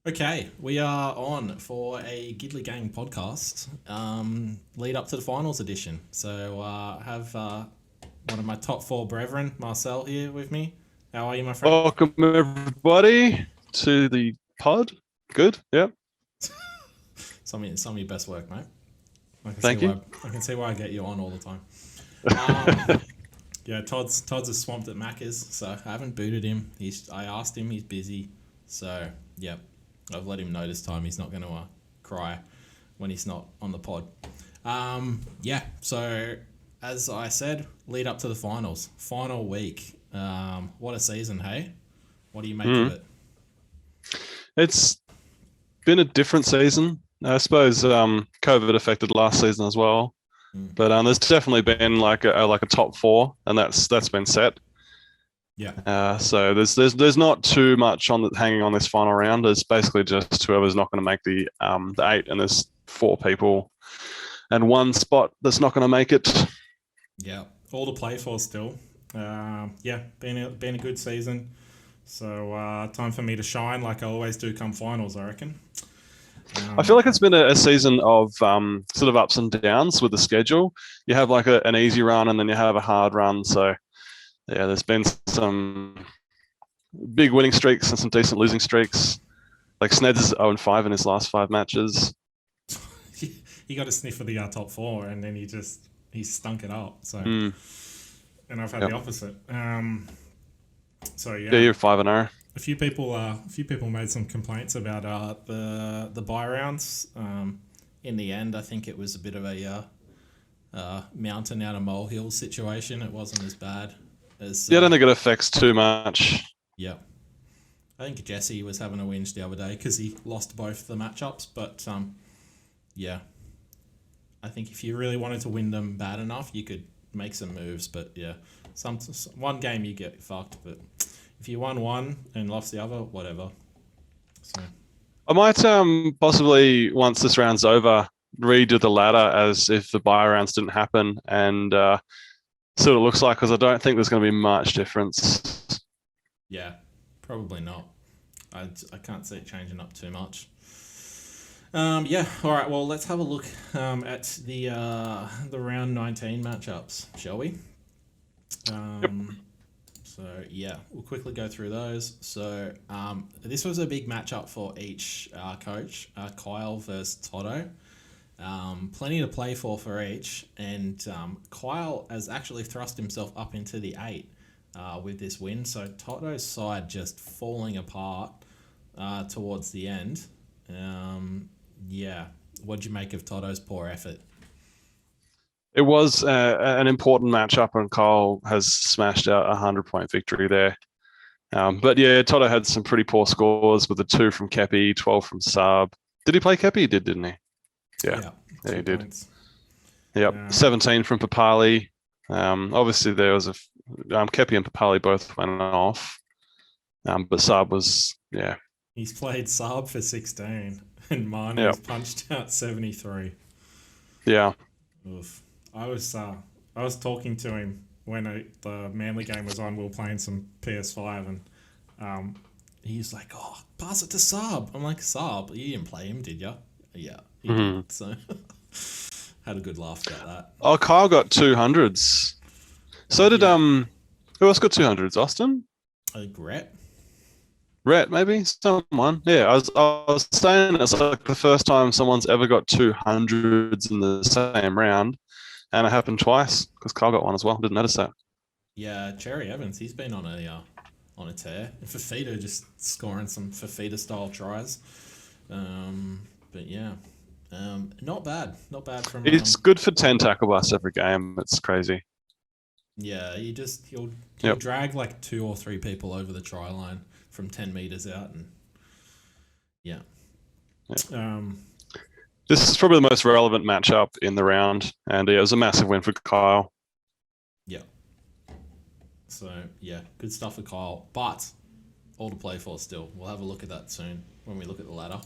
Okay, we are on for a Gidley Gang podcast, lead up to the finals edition. So I have one of my top four brethren, Marcel, here with me. How are you, my friend? Welcome everybody to the pod. Good. Yep. Some of your best work, mate. I can see Thank why you. I can see why I get you on all the time. Um, yeah, Todd's is swamped at Macca's, so I haven't booted him. I asked him, he's busy. So yeah, I've let him know this time he's not going to cry when he's not on the pod. Yeah, so as I said, lead up to the finals, final week. What a season, hey? What do you make of Mm. it? It's been a different season. I suppose COVID affected last season as well, Mm. but there's definitely been like a top four, and that's been set. Yeah, So there's not too much hanging on this final round. It's basically just whoever's not going to make the eight, and there's four people and one spot that's not going to make it. yeah, all to play for still. Yeah, been a good season. So time for me to shine like I always do come finals, I reckon. I Um, feel like it's been a season of sort of ups and downs with the schedule. You have like an easy run and then you have a hard run. So yeah, there's been some big winning streaks and some decent losing streaks. Like Sneds is 0-5 in his last five matches. he got a sniff of the top four and then he stunk it up. So Mm, and I've had yep. the opposite. So Yeah, yeah, you're 5-0. a few people made some complaints about the buy rounds. In the end, I think it was a bit of a mountain out of molehill situation. It wasn't as bad as Yeah, I don't think it affects too much. yeah. I think Jesse was having a whinge the other day because he lost both the matchups, but yeah, I think if you really wanted to win them bad enough, you could make some moves. But yeah, one game you get fucked, but if you won one and lost the other, whatever. So I might possibly once this round's over redo the ladder as if the buy rounds didn't happen and see what it looks like because I don't think there's going to be much difference. yeah, probably not. I can't see it changing up too much. Yeah, all right. Well, let's have a look at the round 19 matchups, shall we? Yep. So yeah, we'll quickly go through those. So this was a big matchup for each coach, Kyle versus Toto. Plenty to play for each, and Kyle has actually thrust himself up into the eight with this win. So Toto's side just falling apart towards the end. Yeah, what'd you make of Toto's poor effort? It was an important matchup, and Kyle has smashed out a 100-point victory there. But yeah, Toto had some pretty poor scores with the 2 from Kepi, 12 from Saab. Did he play Kepi? He did, didn't he? Yeah, Yeah, yeah, he two did. points. Yep, Um, 17 from Papali. Obviously, there was Kepi and Papali both went off, but Saab was he's played Saab for 16, and yeah, Manu's punched out 73. yeah. Oof. I was talking to him when the Manly game was on. We were playing some PS5, and he's like, "Oh, pass it to Saab." I'm like, "Saab, you didn't play him, did you?" Yeah, he Mm-hmm. did. So had a good laugh about that. Oh, Kyle got 200s. So did Yeah, who else got 200s? Austin? I regret. Rhett, maybe someone. Yeah, I was saying it's like the first time someone's ever got 200s in the same round, and it happened twice because Kyle got one as well. Didn't notice that. Yeah, Cherry Evans, he's been on a tear. And Fafita just scoring some Fafita style tries. But yeah, not bad from He's good for 10 tackle busts every game. It's crazy. yeah. He'll Yep. drag like two or three people over the try line from 10 meters out, and yeah, Yeah. um, This is probably the most relevant matchup in the round, and yeah, it was a massive win for Kyle. yeah. So yeah, good stuff for Kyle, but all to play for still. We'll have a look at that soon when we look at the ladder.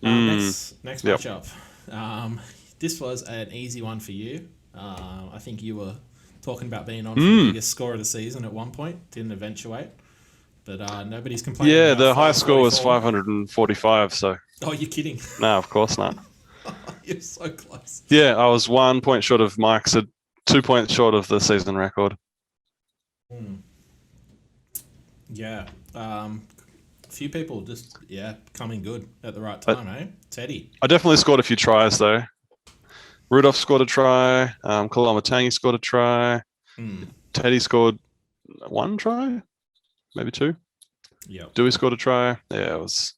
Mm, Next yep. matchup. This was an easy one for you. I think you were talking about being on for the Mm, biggest score of the season at one point. Didn't eventuate, but nobody's complaining. Yeah, about the high score was 544. 545. So Oh, you're kidding. no, of course not. You're so close. Yeah, I was 1 point short of Mike's, 2 points short of the season record. Yeah. A few people just, coming good at the right time, eh? Teddy. I definitely scored a few tries though. Rudolph scored a try. Kalamatangi scored a try. Teddy scored 1 try, maybe 2. Yeah. Dewey scored a try. Yeah, it was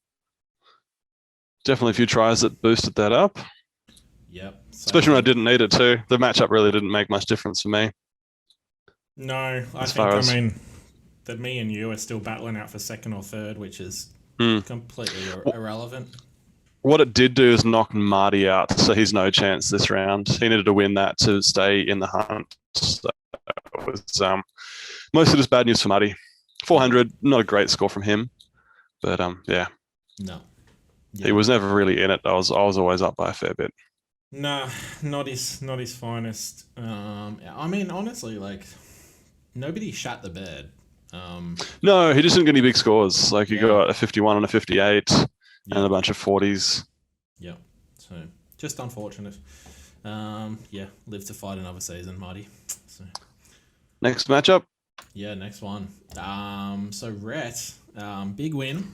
definitely a few tries that boosted that up. Yep. So Especially when I didn't need it too. The matchup really didn't make much difference for me. No, that me and you are still battling out for second or third, which is completely irrelevant. What it did do is knock Marty out, so he's no chance this round. He needed to win that to stay in the hunt. So it was mostly just bad news for Marty. 400, not a great score from him, but yeah. No. Yeah. He was never really in it. I was always up by a fair bit. Nah, not his finest. I mean, honestly, like nobody shat the bed. No, he just didn't get any big scores. Like he got a 51 and a 58 and a bunch of 40s. Yeah, so just unfortunate. Live to fight another season, Marty. So next matchup. Yeah, next one. So Rhett, big win.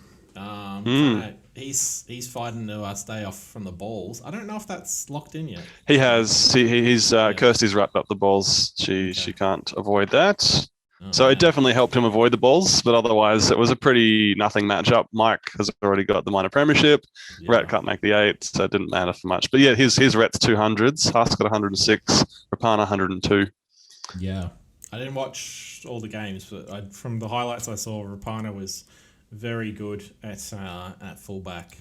He's fighting to stay off from the balls. I don't know if that's locked in yet. He has. He's Kirsty's wrapped up the balls. She can't avoid that. So it definitely helped him avoid the balls, but otherwise it was a pretty nothing matchup. Mike has already got the minor premiership. Yeah. Rhett can't make the 8, so it didn't matter for much. But yeah, his Rhett's 200s. Haas got 106. Rapana 102. Yeah, I didn't watch all the games, but from the highlights I saw, Rapana was very good at fullback.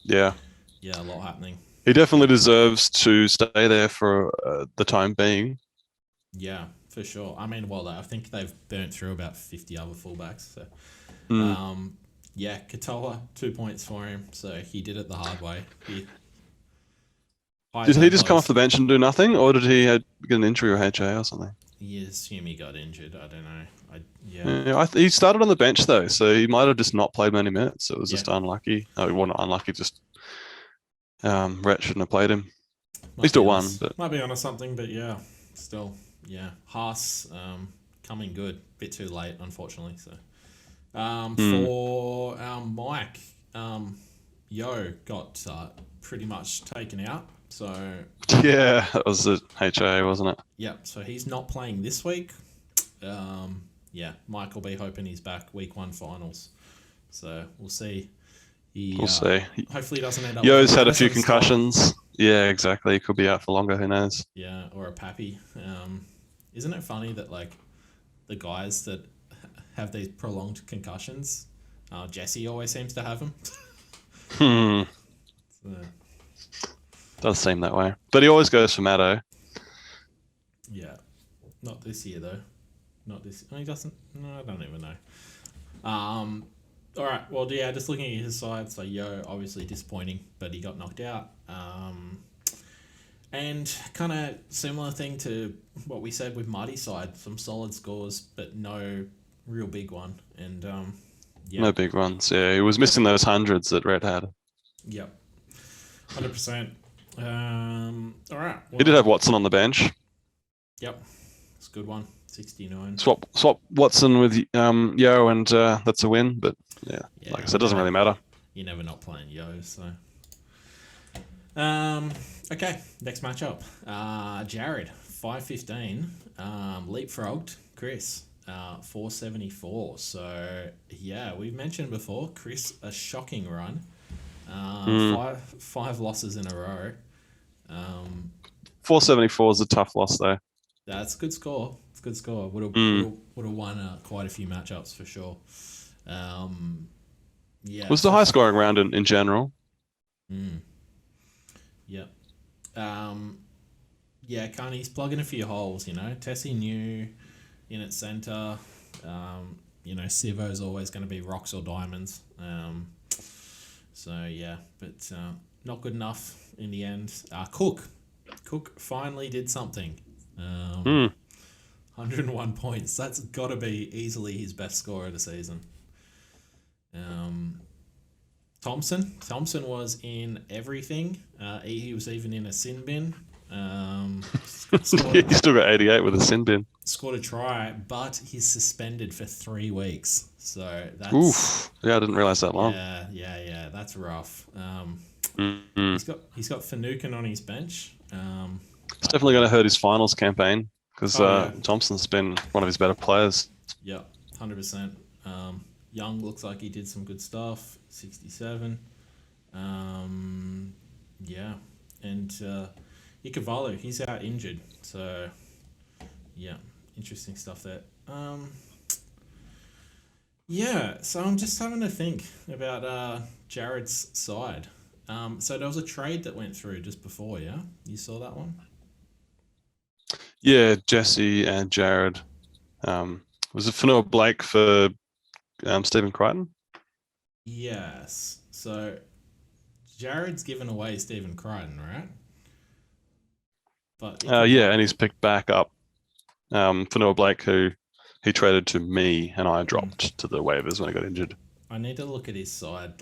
Yeah. Yeah, a lot happening. He definitely deserves to stay there for the time being. Yeah, for sure. I mean, I think they've burnt through about 50 other fullbacks. So, Katoa, 2 points for him. So he did it the hard way. Did he just come off the bench and do nothing, or did he get an injury or HA or something? You assume he got injured. I don't know. He started on the bench though, so he might have just not played many minutes. It was just unlucky. No, well, not unlucky. Just Rhett shouldn't have played him. He still won, but might be onto something. But yeah, still, Haas coming good. Bit too late, unfortunately. So for Mike, Yo got pretty much taken out. So yeah, that was the HA, wasn't it? Yeah. So he's not playing this week. Mike will be hoping he's back week 1 finals. So we'll see. We'll see. Hopefully he doesn't end up. Yo's had a few concussions. Yeah, exactly. He could be out for longer. Who knows? Yeah, or a pappy. Isn't it funny that like the guys that have these prolonged concussions, Jesse always seems to have them. Does seem that way, but he always goes for Matto. Yeah, not this year though. Not this. He doesn't. No, I don't even know. All right. Well, yeah. Just looking at his side, so Yo obviously disappointing, but he got knocked out. And kind of similar thing to what we said with Marty's side. Some solid scores, but no real big one. And no big ones. Yeah, he was missing those hundreds that Red had. Yep. 100%. All right. Well, he did have Watson on the bench. Yep. It's a good one. 69. Swap Watson with Yo, and that's a win. But like I said, it doesn't really matter. You're never not playing Yo, so. Okay, next matchup. Jared, 515. Leapfrogged Chris, 474. So we've mentioned before, Chris, a shocking run. Five losses in a row. 474 is a tough loss though. That's a good score. It's a good score. Would have won quite a few matchups for sure. Was the high scoring round in general? Yep. Carney's plugging a few holes. Tessie new in its centre. Sivo's always going to be rocks or diamonds. But not good enough in the end. Cook finally did something. 101 points. That's got to be easily his best score of the season. Thompson was in everything. He was even in a sin bin. You still got 88 with a sin bin. Scored a try, but he's suspended for 3 weeks. So that's Oof. Yeah, I didn't realize that long. Yeah. That's rough. Mm-hmm. He's got Finucane on his bench. It's definitely going to hurt his finals campaign because yeah. Thompson's been one of his better players. Yeah, 100%. Young looks like he did some good stuff. 67. Yeah, and Ikevalu, he's out injured. So yeah, interesting stuff there. Yeah, so I'm just having to think about Jared's side. So there was a trade that went through just before, yeah? You saw that one? Yeah, Jesse and Jared. Was it Fanua Blake for Stephen Crichton? Yes. So Jared's given away Stephen Crichton, right? But Yeah, and he's picked back up Fanua Blake, who he traded to me, and I dropped to the waivers when I got injured. I need to look at his side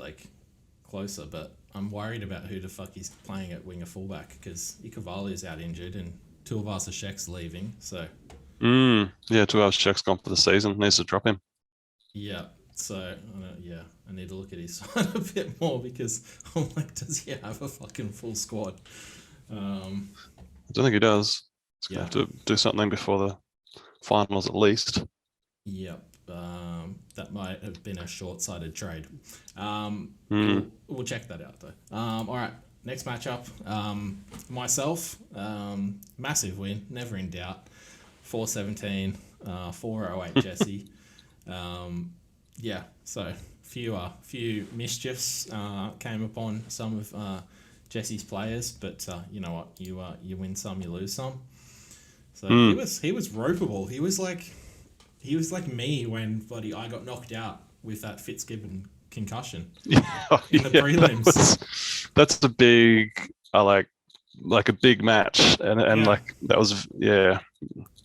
closer, but I'm worried about who the fuck he's playing at winger fullback because Ikevalu's out injured and Tuivasa-Sheck's leaving. So yeah, Tuivasa-Sheck's gone for the season. Needs to drop him. Yeah. So I need to look at his side a bit more because I'm like, does he have a fucking full squad? I don't think he does. He's gonna have to do something before the finals at least. Yep. That might have been a short-sighted trade. We'll check that out though. All right. Next matchup. Myself. Massive win. Never in doubt. 417. 408 Jesse. Yeah. So few mischiefs came upon some of Jesse's players, but you know what? You win some, you lose some. So he was ropeable. He was like me when I got knocked out with that Fitzgibbon concussion in the prelims. That's a big, like a big match, and like that was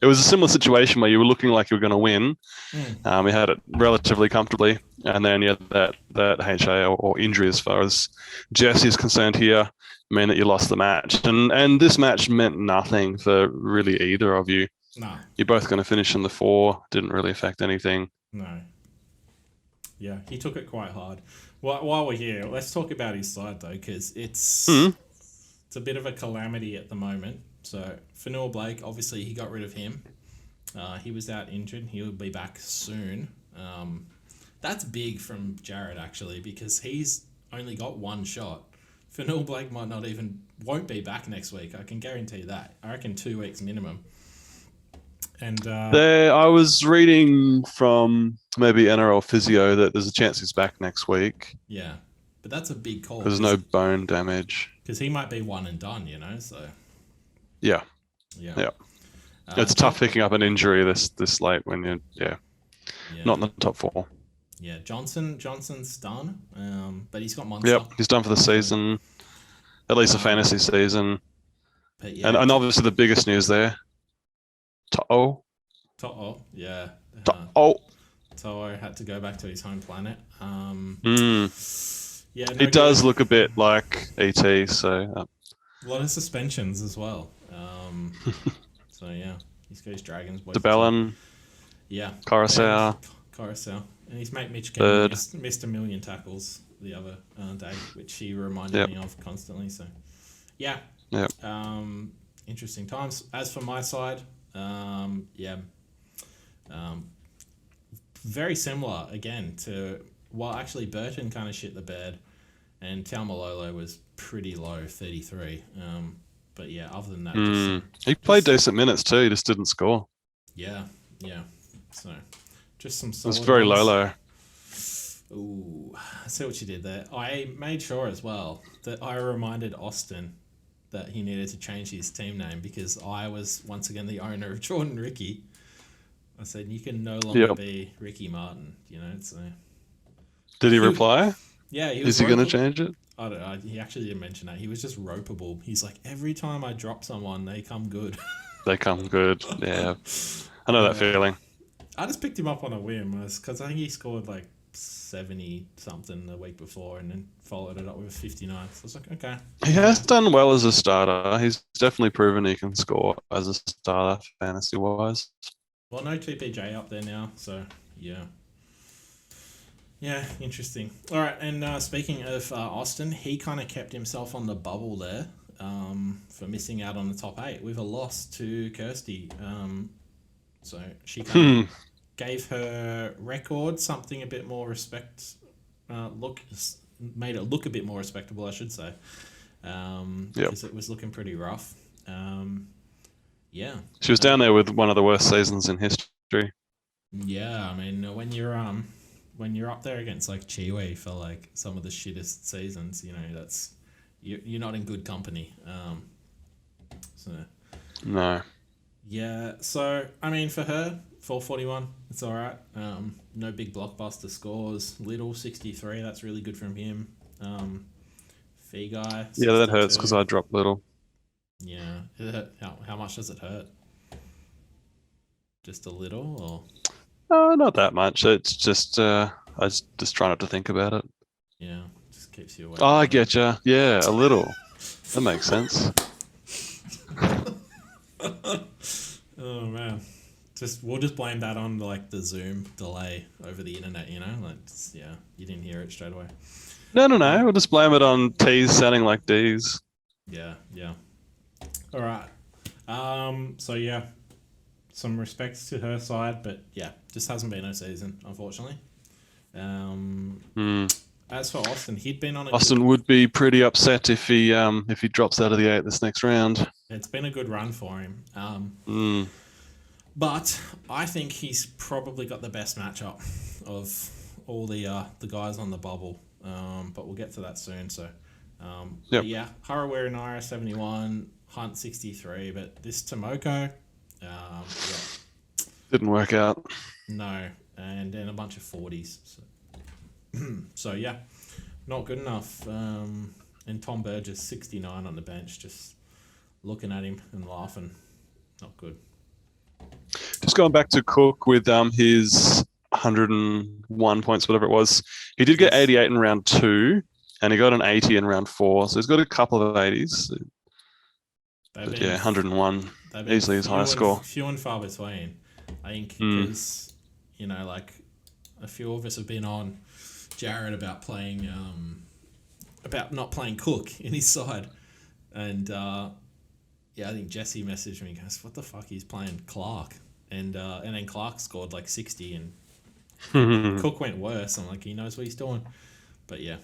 It was a similar situation where you were looking like you were going to win. You had it relatively comfortably, and then you had that HA or injury as far as Jesse is concerned here meant that you lost the match, and this match meant nothing for really either of you. No. You're both going to finish in the 4. Didn't really affect anything. No. Yeah, he took it quite hard. While we're here, let's talk about his side though, because it's a bit of a calamity at the moment. So Fanua Blake, obviously he got rid of him. He was out injured. He'll be back soon. That's big from Jared actually, because he's only got one shot. Fanua Blake won't be back next week. I can guarantee that. I reckon 2 weeks minimum. And I was reading from maybe NRL Physio that there's a chance he's back next week. Yeah, but that's a big call. There's no bone damage. Because he might be one and done, you know. So. Yeah. It's tough picking up an injury this late when you're not in the top 4. Yeah, Johnson's done, but he's got Monster. Yep, he's done for the season, at least a fantasy season. But yeah, and obviously the biggest news there, To'o. Yeah. To'o had to go back to his home planet. Yeah, it does look a bit like ET, so... a lot of suspensions as well. So yeah, he's got his Dragons. DeBellin. Yeah. Coruscant. And his mate Mitch Kenny missed a million tackles the other day, which he reminded me of constantly. So yeah. Yep. Interesting times. As for my side, very similar again to actually Burton kind of shit the bed, and Taumalolo was pretty low, 33. But yeah, other than that, he played decent minutes too. He just didn't score. Yeah. So just some. It was very low. Ooh, I see what you did there. I made sure as well that I reminded Austin that he needed to change his team name because I was once again the owner of Jordan Ricky. I said you can no longer be Ricky Martin. You know, so. Did he reply? Yeah, is he going to change it? I don't know. He actually didn't mention that. He was just ropeable. He's like, every time I drop someone, they come good. They come good. Yeah, I know that feeling. I just picked him up on a whim because I think he scored like 70 something the week before, and then followed it up with a 59. So I was like, okay. He has done well as a starter. He's definitely proven he can score as a starter, fantasy wise. Well, no TPJ up there now, so yeah. Yeah, interesting. All right, and speaking of Austin, he kind of kept himself on the bubble there for missing out on the top 8 with a loss to Kirsty. So she kind of gave her record something a bit more made it look a bit more respectable, I should say, because it was looking pretty rough. Yeah. She was down there with one of the worst seasons in history. Yeah, I mean, when you're up there against like Chiwi for like some of the shittest seasons, that's you're not in good company. So no. Yeah, so I mean, for her, 441, it's all right. No big blockbuster scores. Little 63, that's really good from him. Fee guy. 62. Yeah, that hurts because I dropped Little. Yeah, how much does it hurt? Just a little, or? Not that much. It's just I just try not to think about it. Yeah, just keeps you away. Oh, I get you. Yeah, a little. That makes sense. Oh man, we'll just blame that on like the Zoom delay over the internet. You didn't hear it straight away. No. We'll just blame it on T's sounding like D's. Yeah. All right. So yeah, some respects to her side, but yeah, just hasn't been her season, unfortunately. As for Austin, he'd been on Austin would be pretty upset if he drops out of the 8 this next round. It's been a good run for him. But I think he's probably got the best matchup of all the guys on the bubble. But we'll get to that soon. So, yep. Yeah, Harawira Naira 71, Hunt 63, but this Tomoko, didn't work out. No, and then a bunch of 40s. So yeah, not good enough. And Tom Burgess 69 on the bench, just looking at him and laughing. Not good. Just going back to Cook with his 101 points, whatever it was. He did get 88 in round 2, and he got an 80 in round 4. So he's got a couple of 80s. But yeah, 101. Easily his highest score. Few and far between. I think because, like a few of us have been on Jared about playing, about not playing Cook in his side. And I think Jesse messaged me and goes, what the fuck, he's playing Clark. And then Clark scored like 60 and Cook went worse. I'm like, he knows what he's doing. But yeah.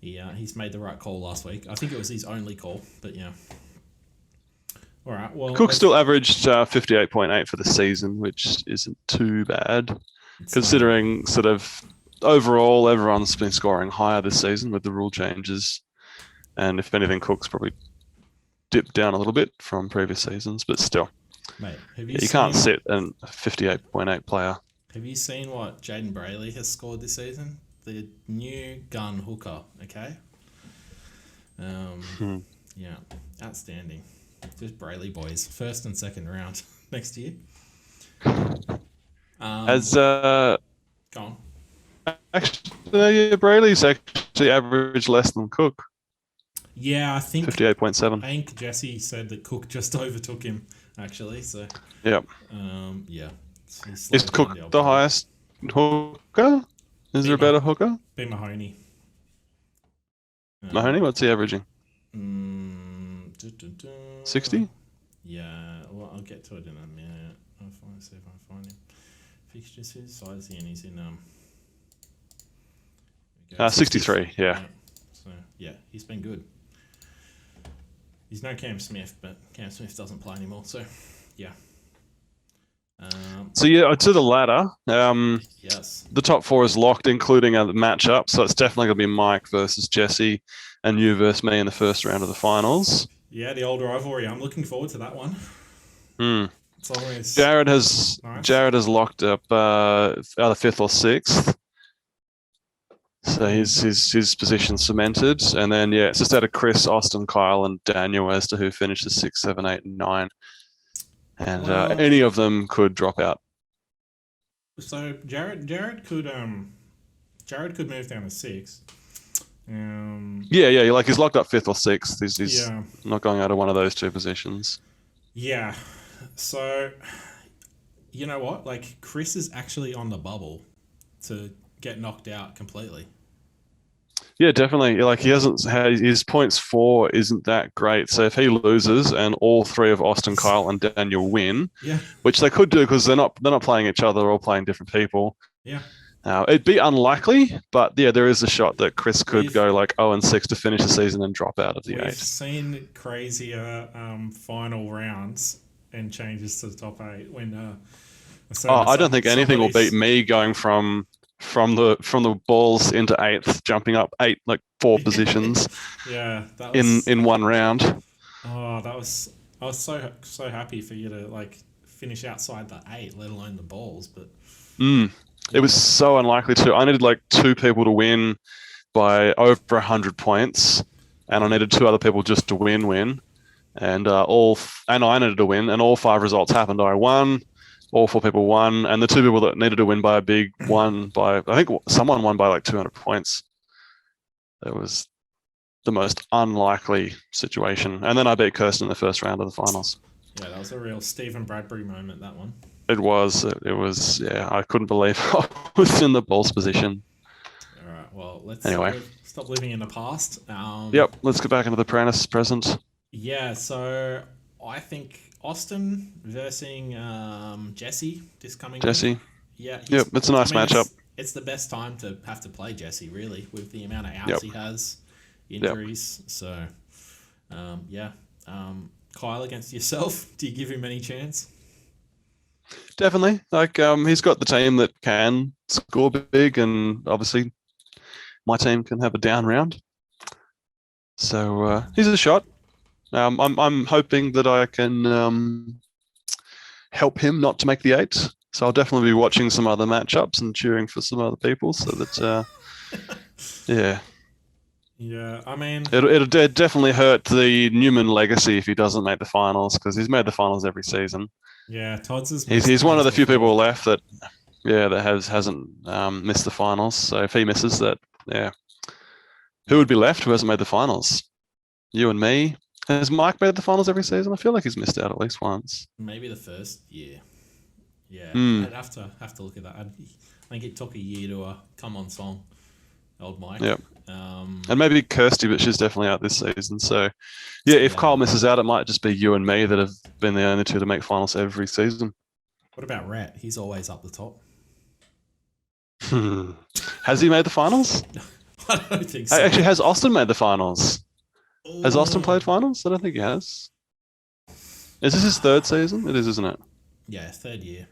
He's made the right call last week. I think it was his only call, but yeah. All right. Well, Cook still averaged 58.8 for the season, which isn't too bad, considering sort of overall everyone's been scoring higher this season with the rule changes, and if anything, Cook's probably dipped down a little bit from previous seasons, but still, mate, you can't sit a 58.8 player. Have you seen what Jaden Brayley has scored this season? The new gun hooker. Okay. Yeah, outstanding. Just Brayley boys, first and second round next year. Go on. Actually, Brayley's actually averaged less than Cook. Yeah, I think 58.7. I think Jesse said that Cook just overtook him actually. So yeah. Yeah. Is Cook the highest hooker? Is there a better hooker? Ben Mahoney. Mahoney, what's he averaging? 60? Yeah, well, I'll get to it in a minute. I'll see if I find him. Fixtures, his size here, and he's in 63, yeah. So yeah, he's been good. He's no Cam Smith, but Cam Smith doesn't play anymore, so yeah. So yeah, to the ladder. Yes. The top 4 is locked, including a matchup. So it's definitely going to be Mike versus Jesse, and you versus me in the first round of the finals. Yeah, the old rivalry. I'm looking forward to that one. It's always Jared has locked up either 5th or 6th. So his position cemented, and then it's just out of Chris, Austin, Kyle, and Daniel as to who finishes 6, 7, 8, and 9. And any of them could drop out. So Jared could move down to six. Yeah. Like he's locked up fifth or sixth. He's Yeah, not going out of one of those two positions. yeah. So you know what? Like Chris is actually on the bubble to get knocked out completely. Yeah, definitely. Like he hasn't had his points for isn't that great. So if he loses and all three of Austin, Kyle, and Daniel win, Yeah, which they could do because they're not playing each other, they're all playing different people. yeah. It'd be unlikely, but yeah, there is a shot that Chris could We've go like 0-6 to finish the season and drop out of the we've eight. seen crazier final rounds and changes to the top eight when Oh, I don't think anything will beat somebody's me going from the balls into eighth, jumping up eight like four positions yeah, that in was in one round. that was I was so happy for you to like finish outside the eight, let alone the balls. But Mm. It was yeah, so unlikely to. I needed like two people to win by over 100 points, and I yeah, needed two other people just to win, and and I needed to win, and all five results happened. I won, all four people won, and the two people that needed to win by a big one by I think someone won by like 200 points. It was the most unlikely situation, and then I beat Kirsten in the first round of the finals. yeah. That was a real Stephen Bradbury moment. That one. It was, yeah. I couldn't believe I was in the balls position. All right. Well, Anyway, stop living in the past. yep. Let's get back into the present. Yeah. So I think Austin versus Jesse this coming week. Jesse. Yeah, Yep, it's a I nice mean, matchup. it's the best time to have to play Jesse, really, with the amount of outs Yep, he has, yep. injuries. So, yeah. Kyle against yourself. Do you give him any chance? Definitely. Like he's got the team that can score big, and obviously my team can have a down round. So he's a shot. I'm hoping that I can help him not to make the eight. So I'll definitely be watching some other matchups and cheering for some other people. So that yeah, Yeah, I mean, it'll definitely hurt the Newman legacy if he doesn't make the finals because he's made the finals every season. yeah, Todd's has He's missed he's one of finals the few before. people left that hasn't missed the finals. So if he misses that, yeah, who would be left who hasn't made the finals? You and me. Has Mike made the finals every season? I feel like he's missed out at least once. Maybe the first year. Yeah, Hmm. I'd have to look at that. I think it took a year to come on song, old Mike. Yeah. Um, And maybe Kirsty, but she's definitely out this season. So, yeah, if yeah. Kyle misses out, it might just be you and me that have been the only two to make finals every season. What about Rhett? He's always up the top. Hmm. Has he made the finals? I don't think so. Actually, has Austin made the finals? Has Austin Oh. played finals? I don't think he has. Is this his third season? It is, isn't it? Yeah, third year.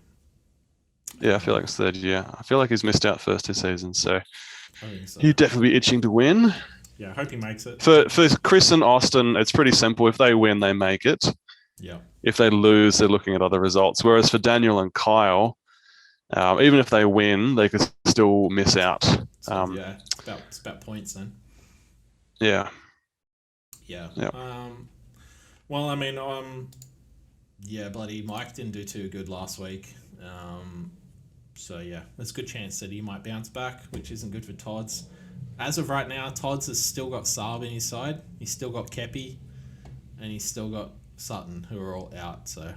Yeah, I feel like it's third year. I feel like he's missed out first two seasons, so I think so. he'd definitely be itching to win. Yeah, I hope he makes it. For Chris and Austin, it's pretty simple. If they win, they make it. Yeah. If they lose, they're looking at other results. Whereas for Daniel and Kyle, even if they win, they could still miss out. So yeah, it's about points then. Yeah, Yeah. yeah. Well, I mean, yeah, bloody Mike didn't do too good last week. So yeah, there's a good chance that he might bounce back, which isn't good for Todd's. As of right now, Todd's has still got Saab in his side. He's still got Kepi, and he's still got Sutton, who are all out. So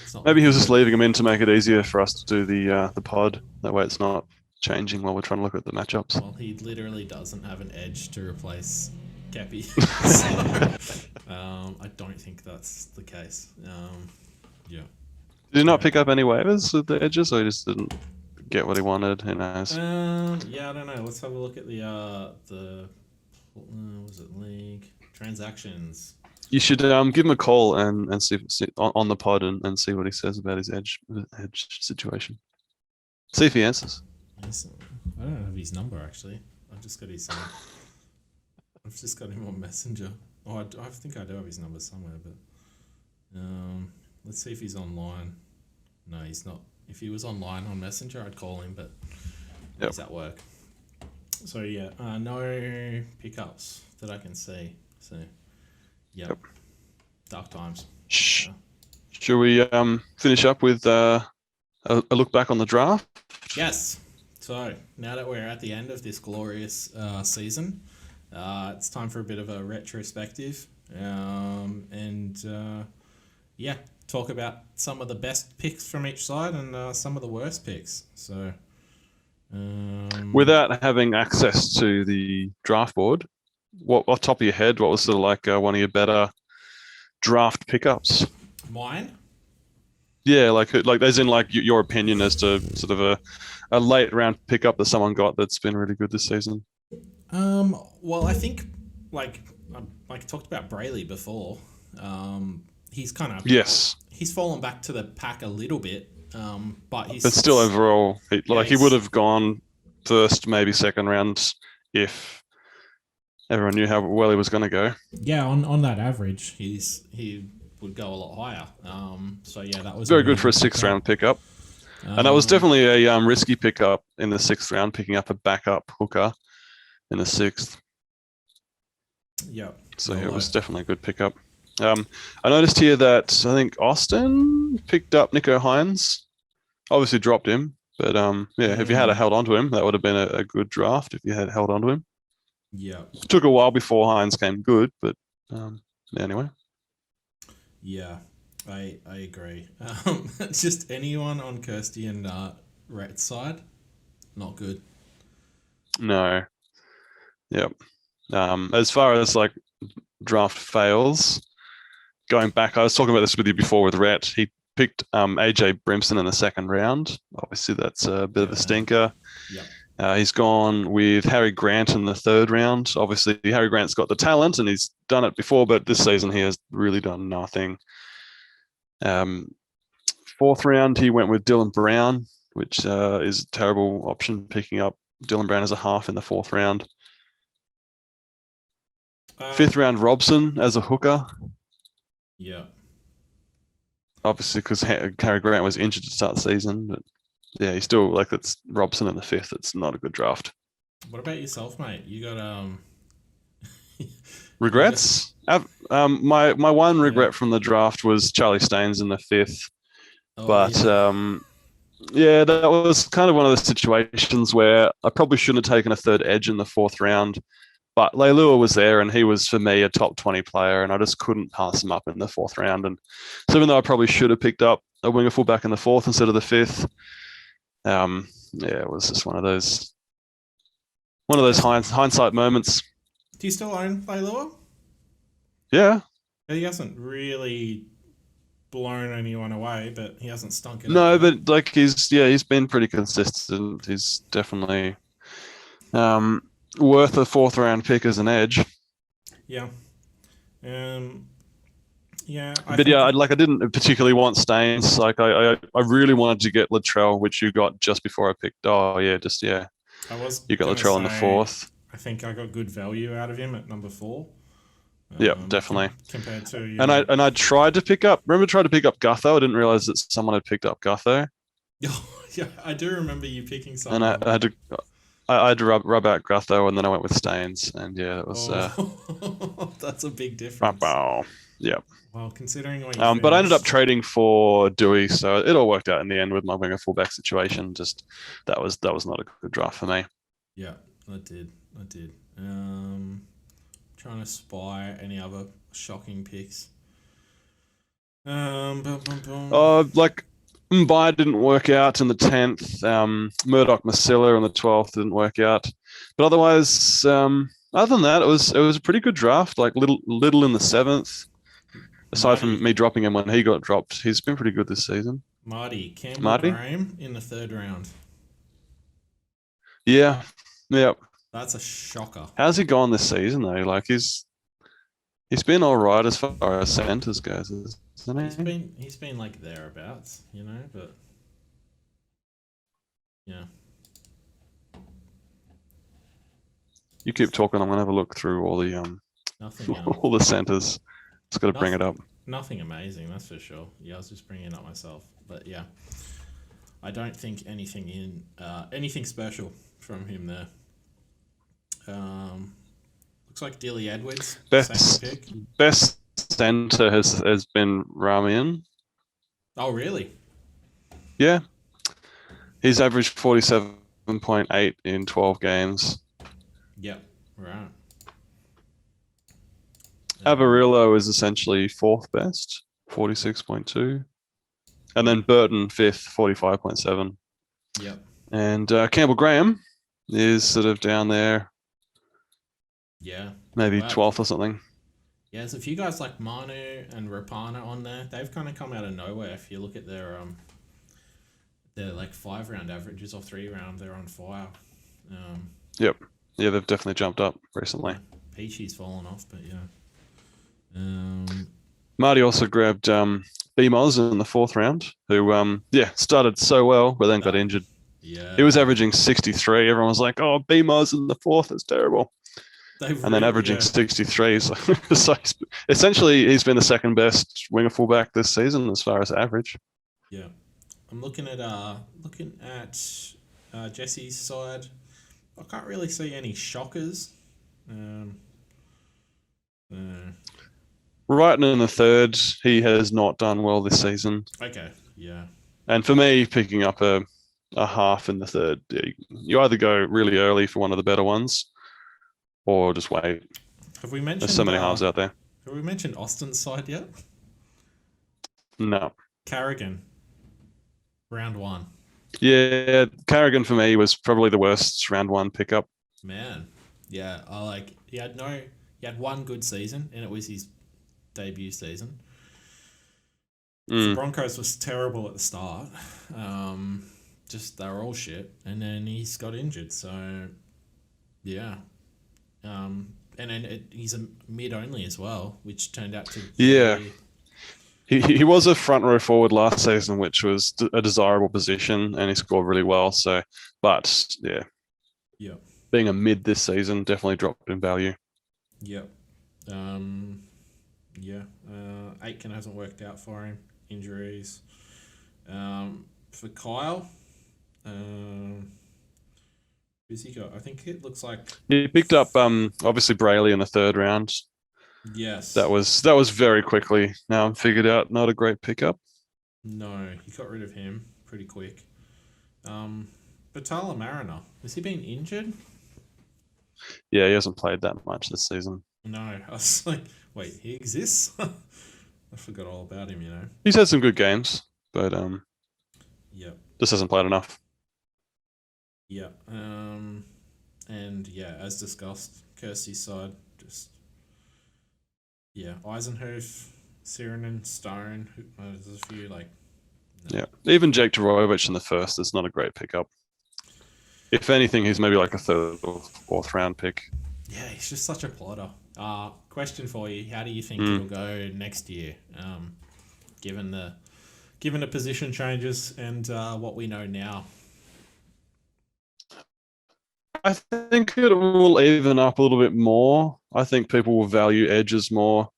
it's not Maybe he was looking just good. leaving him in to make it easier for us to do the pod. That way, it's not changing while we're trying to look at the matchups. Well, he literally doesn't have an edge to replace Kepi. So, I don't think that's the case. Yeah. Did he not Yeah. pick up any waivers with the edges, or he just didn't get what he wanted? Who knows? Yeah, I don't know. Let's have a look at the what was it league transactions? You should give him a call and see on the pod and see what he says about his edge situation. See if he answers. I don't have his number actually. I've just got his. I've just got him on Messenger. Oh, I think I do have his number somewhere, but let's see if he's online. No, he's not. If he was online on Messenger, I'd call him, but Yep. he's at work. So yeah, no pickups that I can see. So yep. Dark times. Shh. Yeah. Should we finish up with a look back on the draft? Yes. So now that we're at the end of this glorious season, it's time for a bit of a retrospective, yeah, talk about some of the best picks from each side and some of the worst picks. So, Without having access to the draft board, what off the top of your head, what was sort of like one of your better draft pickups? mine. Yeah, like as in like your opinion as to sort of a late round pickup that someone got that's been really good this season. Well, I think like I talked about Brayley before. He's kind of Yes, he's fallen back to the pack a little bit, but but still overall, he would he's have gone first, maybe second round if everyone knew how well he was going to go. yeah on that average he would go a lot higher. So yeah, that was a Very really good for a sixth round pickup. And that was definitely a risky pickup in the sixth round, picking up a backup hooker in the sixth. Yeah. So it was definitely a good pickup. I noticed here that I think Austin picked up Nico Hines. Obviously dropped him, but if you had held on to him, that would have been a good draft if you had held on to him. Yeah. It took a while before Hines came good, but anyway. Yeah, I agree. Just anyone on Kirsty and Rhett's side, not good. No. Yep. As far as like draft fails, going back, I was talking about this with you before with Rhett. He picked AJ Brimson in the second round. Obviously, that's a bit of a stinker. Yeah. He's gone with Harry Grant in the third round. Obviously, Harry Grant's got the talent and he's done it before, but this season he has really done nothing. Fourth round, he went with Dylan Brown, which is a terrible option, picking up Dylan Brown as a half in the fourth round. Fifth round, Robson as a hooker. Yeah. Obviously, because Harry Grant was injured to start the season, but yeah, he's still like that's Robson in the fifth. It's not a good draft. What about yourself, mate? You got regrets? My one regret from the draft was Charlie Staines in the fifth, but yeah, that was kind of one of those situations where I probably shouldn't have taken a third edge in the fourth round. But Leilua was there, and he was, for me, a top 20 player, and I just couldn't pass him up in the fourth round. And so even though I probably should have picked up a winger fullback in the fourth instead of the fifth, it was just one of those hindsight moments. Do you still own Leilua? Yeah. He hasn't really blown anyone away, but he hasn't stunk it. No, but like he's been pretty consistent. He's definitely worth a fourth round pick as an edge. Yeah. Yeah. I didn't particularly want Staines. Like I really wanted to get Latrell, which you got just before I picked. You got Latrell in the fourth. I think I got good value out of him at number 4. Yeah, definitely. Compared to I tried to pick up. Remember, tried to pick up Gutho. I didn't realize that someone had picked up Gutho. Yeah, I do remember you picking someone. And I had to rub out Gutho, and then I went with Staines, and yeah, it was. That's a big difference. Yeah. Well, considering what but I ended up trading for Dewey, so it all worked out in the end with my winger fullback situation. Just that was not a good draft for me. Yeah, I did. Trying to spy any other shocking picks. Like Mbai didn't work out in the 10th. Murdoch Masilla in the 12th didn't work out. But otherwise, other than that, it was a pretty good draft. Like little in the 7th. Aside from me dropping him when he got dropped, he's been pretty good this season. Campbell Graham in the 3rd round. Yeah. That's a shocker. How's he gone this season though? Like he's been all right as far as centers goes, isn't he? He's been like thereabouts, but yeah. You keep talking. I'm gonna have a look through all the all the centers. Just got to bring it up. Nothing amazing, that's for sure. Yeah, I was just bringing it up myself, but yeah, I don't think anything special from him there. Looks like Dilly Edwards. Best center has been Ramian. Oh, really? Yeah. He's averaged 47.8 in 12 games. Yep. Right. Avarillo is essentially fourth best, 46.2. And then Burton, fifth, 45.7. Yep. And Campbell Graham is sort of down there, Yeah. maybe Wow. 12th or something. Yeah, there's a few guys like Manu and Rapana on there. They've kind of come out of nowhere. If you look at their like 5-round averages or 3-round, they're on fire. Yep. Yeah, they've definitely jumped up recently. Peachy's fallen off, but yeah. Marty also grabbed BMOS in the 4th round, who started so well, but then got injured. Yeah. He was averaging 63. Everyone was like, "Oh, BMOS in the 4th is terrible." And then averaging 63. So essentially, he's been the second best winger fullback this season as far as average. Yeah, I'm looking at Jesse's side. I can't really see any shockers. Wrighton in the 3rd, he has not done well this season. Okay, yeah. And for me, picking up a half in the 3rd, you either go really early for one of the better ones, or just wait. Have we mentioned? There's so many halves out there. Have we mentioned Austin's side yet? No. Carrigan, round 1. Yeah, Carrigan for me was probably the worst round 1 pickup. Man, yeah, he had one good season, and it was his debut season. The Broncos was terrible at the start. Just they were all shit, and then he's got injured. So, yeah. And then he's a mid only as well, which turned out to be... He was a front row forward last season, which was a desirable position, and he scored really well. So, but yeah, being a mid this season definitely dropped in value. Yep. Aitken hasn't worked out for him. Injuries. For Kyle, who's he got? I think it looks like he picked up obviously Brayley in the 3rd round. Yes. That was very quickly. Now I'm figured out, not a great pickup. No, he got rid of him pretty quick. Batala Mariner, has he been injured? Yeah, he hasn't played that much this season. No, I was like, wait, he exists? I forgot all about him, He's had some good games, but just hasn't played enough. Yeah. And yeah, as discussed, Kirsty's side, just Eisenhoof, Sirinen, Stone, there's a few like... No. Yeah, even Jake Dorovic in the 1st is not a great pickup. If anything, he's maybe like a 3rd or 4th round pick. Yeah, he's just such a plotter. Question for you: how do you think it'll go next year? Given the position changes and what we know now. I think it will even up a little bit more. I think people will value edges more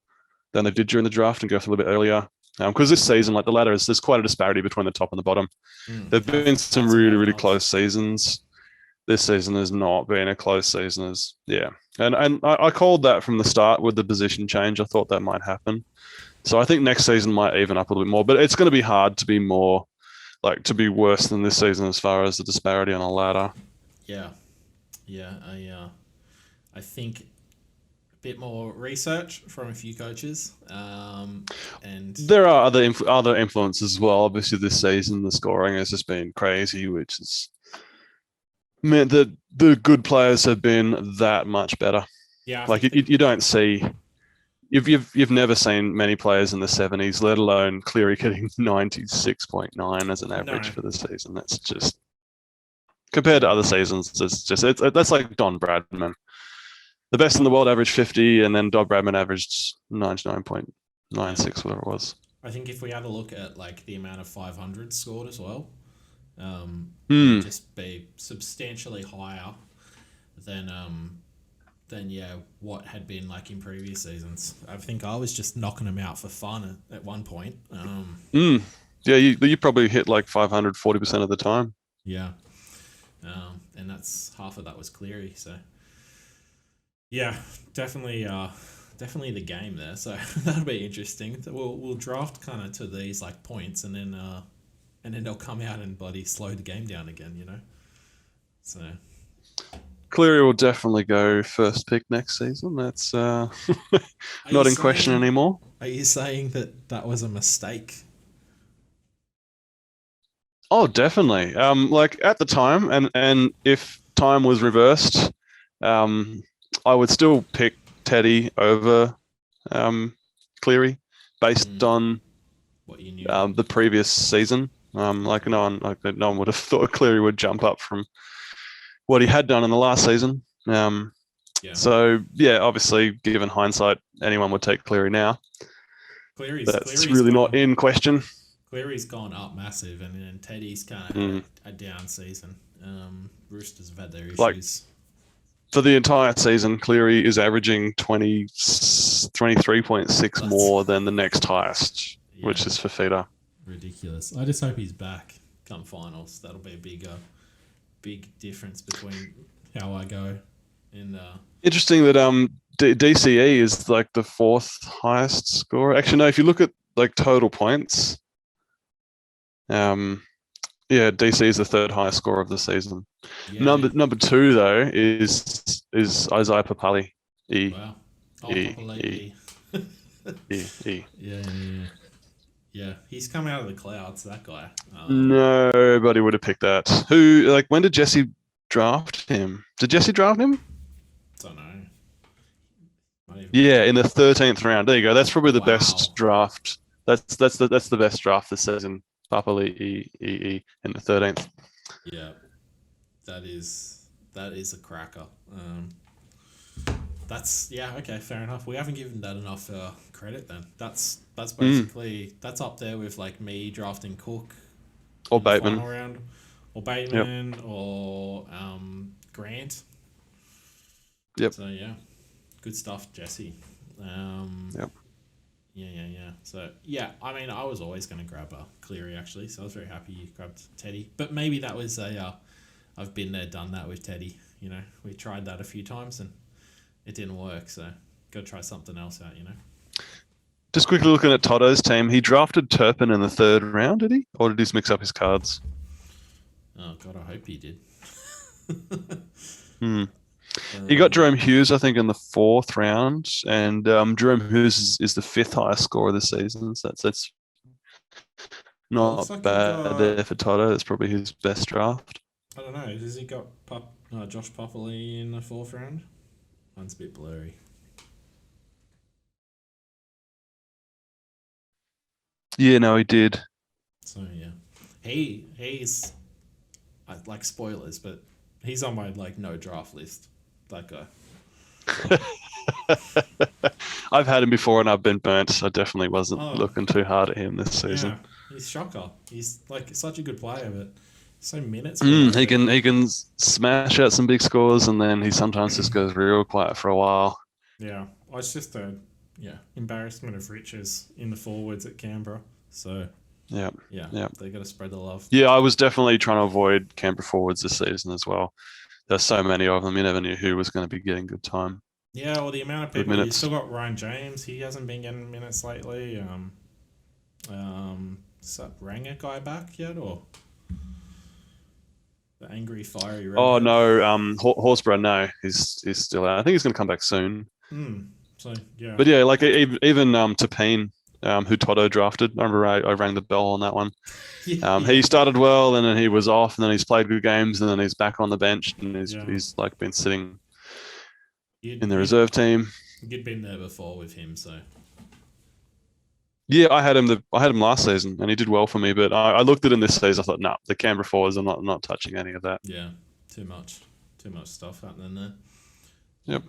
than they did during the draft and go for a little bit earlier. Because this season, like the ladder, there's quite a disparity between the top and the bottom. There've been some really, really close seasons. This season has not been a close season. And I called that from the start with the position change. I thought that might happen. So I think next season might even up a little bit more. But it's going to be hard to be more, like, to be worse than this season as far as the disparity on a ladder. Yeah. I think a bit more research from a few coaches, and there are other influences as well. Obviously, this season the scoring has just been crazy, which has meant that the good players have been that much better. Yeah, like you don't see. You've never seen many players in the 70s, let alone Cleary getting 96.9 as an average for the season. That's just, compared to other seasons, that's like Don Bradman. The best in the world averaged 50, and then Don Bradman averaged 99.96, whatever it was. I think if we had a look at like the amount of 500 scored as well, it'd just be substantially higher than what had been like in previous seasons. I think I was just knocking them out for fun at one point. Yeah, you probably hit like 500 40% of the time. Yeah, and that's half of that was Cleary. So yeah, definitely the game there. So that'll be interesting. We'll draft kind of to these like points, and and then they'll come out and bloody slow the game down again. You know. So Cleary will definitely go first pick next season. That's are you not in question saying? anymore. Are you saying that was a mistake? Oh, definitely. Like at the time, and if time was reversed, I would still pick Teddy over Cleary based on What you knew? the previous season. Like no one would have thought Cleary would jump up from what he had done in the last season. Yeah. So yeah, obviously, given hindsight, anyone would take Cleary now. That's really not in question. Cleary's gone up massive, and then Teddy's kind of had a down season. Roosters have had their issues. Like, for the entire season, Cleary is averaging 23.6 more than the next highest, which is Fifita. Ridiculous. I just hope he's back come finals. That'll be a big difference between how I go. And interesting that DCE is like the fourth highest scorer. Actually, no. If you look at like total points, DC is the third highest scorer of the season. yeah, Number two though is Isaiah Papali. Wow. E. Yeah. He's come out of the clouds. That guy. Nobody would have picked that. Who? Like, when did Jesse draft him? Did Jesse draft him? Don't know. Yeah, in the 13th round. There you go. That's probably the best draft. That's the best draft this season. Papali in the 13th. Yeah, that is a cracker. That's okay, fair enough. We haven't given that enough credit then. That's basically that's up there with like me drafting Cook or Bateman final round, or Bateman, or Grant. Yep. So yeah, good stuff, Jesse. Yep. Yeah. So yeah, I mean, I was always going to grab a Cleary actually, so I was very happy you grabbed Teddy. But maybe that was I've been there, done that with Teddy. You know, we tried that a few times and it didn't work. So go try something else out. You know. Just quickly looking at Toto's team, he drafted Turpin in the 3rd round, did he? Or did he just mix up his cards? Oh God, I hope he did. He got Jerome Hughes, I think, in the 4th round, and Jerome Hughes is the 5th highest scorer this season. So that's not bad there for Toto. That's probably his best draft. I don't know. Has he got Josh Papali in the 4th round? Mine's a bit blurry. Yeah, no, he did. So yeah, he's I like spoilers, but he's on my like no draft list. That guy. I've had him before and I've been burnt. So I definitely wasn't looking too hard at him this season. Yeah, he's shocker. He's like such a good player, but so minutes. He can smash out some big scores, and then he sometimes just goes real quiet for a while. Yeah, it's just a embarrassment of riches in the forwards at Canberra. So yeah, they got to spread the love. Yeah, I was definitely trying to avoid Canberra forwards this season as well. There's so many of them, you never knew who was going to be getting good time. Yeah, well, the amount of people. You still got Ryan James. He hasn't been getting minutes lately. Is that Ranger guy back yet, or the angry fiery? Oh no, Horsburgh. No, he's still out. I think he's going to come back soon. So yeah. But yeah, like even Tapine, who Toto drafted. I remember I rang the bell on that one. He started well, and then he was off, and then he's played good games, and then he's back on the bench, and he's like been sitting in the reserve team. You'd been there before with him, so. Yeah, I had him last season, and he did well for me. But I looked at him this season. I thought, no, the Canberra forwards, I'm not touching any of that. Yeah, too much stuff happening there. Yep.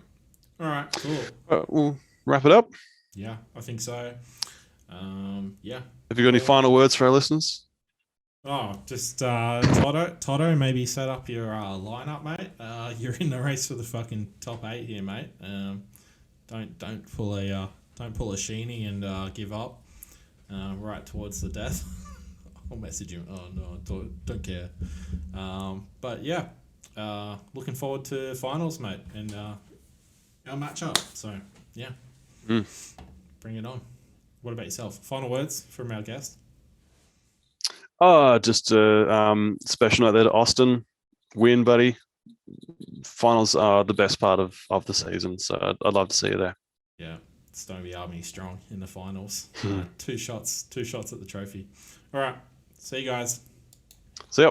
All right, cool. We'll wrap it up. Yeah, I think so. Yeah. Have you got any final words for our listeners? Oh, just Toto, maybe set up your lineup, mate. You're in the race for the fucking top 8 here, mate. Don't pull a Sheeny and give up right towards the death. I'll message him. Oh no, don't care. But yeah, looking forward to finals, mate, and our matchup. So yeah, bring it on. What about yourself? Final words from our guest? Oh, just a special note there to Austin. Win, buddy. Finals are the best part of the season, so I'd love to see you there. Yeah, Stoneby Army strong in the finals. Hmm. Two shots at the trophy. All right, see you guys. See ya.